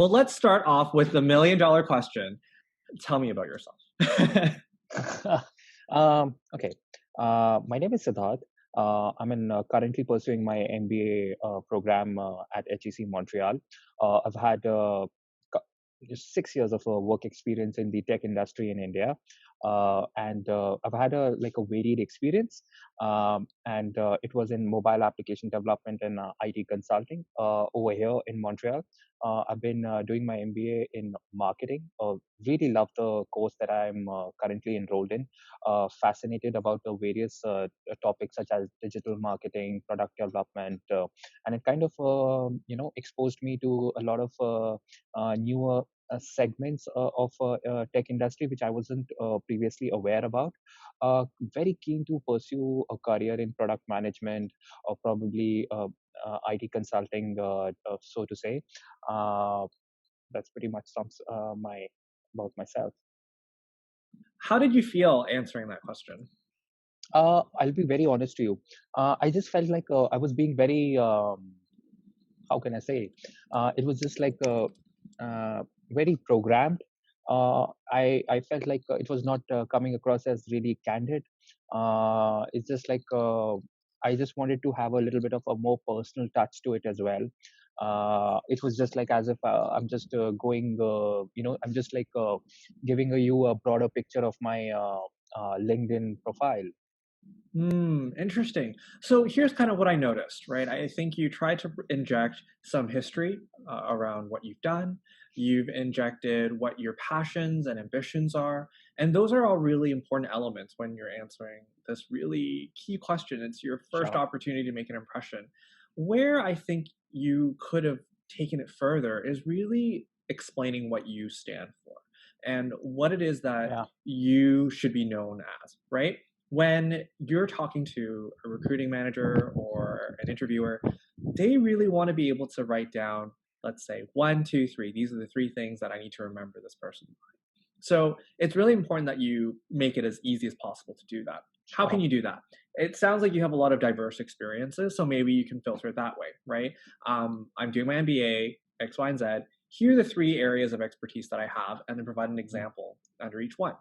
Well, let's start off with the $1 million question. Tell me about yourself. Okay. My name is Siddharth. Currently pursuing my MBA program at HEC Montreal. I've had co- just 6 years of work experience in the tech industry in India, and I've had a varied experience. And It was in mobile application development and IT consulting over here in Montreal. I've been doing my MBA in marketing. Really love the course that I'm currently enrolled in. Fascinated about the various topics such as digital marketing, product development, and it kind of exposed me to a lot of newer segments of tech industry which I wasn't previously aware about. Very keen to pursue a career in product management or probably IT consulting, so to say. Uh, that's pretty much sums my about myself. How did you feel answering that question? I'll be very honest to you. I just felt like I was being very, how can I say? It was just like very programmed. I felt like it was not coming across as really candid. It's just like I just wanted to have a little bit of a more personal touch to it as well. It was just like as if I'm just I'm just like giving you a broader picture of my LinkedIn profile. Interesting. So here's kind of what I noticed, right? I think you tried to inject some history around what you've done. You've injected what your passions and ambitions are. And those are all really important elements when you're answering this really key question. It's your first Sure. opportunity to make an impression. Where I think you could have taken it further is really explaining what you stand for and what it is that Yeah. you should be known as, right? When you're talking to a recruiting manager or an interviewer, they really want to be able to write down, let's say, one, two, three. These are the three things that I need to remember this person by. So it's really important that you make it as easy as possible to do that. How can Sure. you do that? It sounds like you have a lot of diverse experiences, so maybe you can filter it that way, right? I'm doing my MBA, X, Y, and Z. Here are the three areas of expertise that I have, and then provide an Mm. example under each one.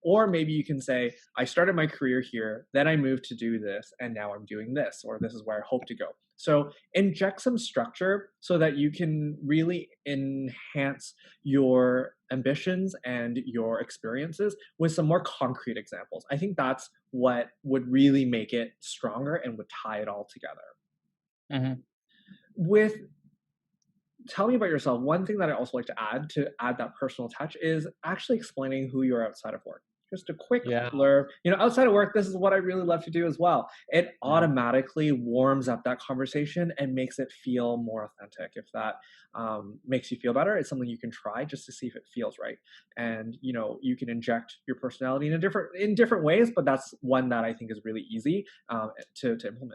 Or maybe you can say, I started my career here, then I moved to do this, and now I'm doing this, or this is where I hope to go. So inject some structure so that you can really enhance your ambitions and your experiences with some more concrete examples. I think that's what would really make it stronger and would tie it all together. Mhm. With Tell me about yourself. One thing that I also like to add that personal touch is actually explaining who you are outside of work. Just a quick Yeah. blurb. Outside of work, this is what I really love to do as well. It Yeah. automatically warms up that conversation and makes it feel more authentic. If that makes you feel better, it's something you can try just to see if it feels right. And you can inject your personality in different ways, but that's one that I think is really easy to implement.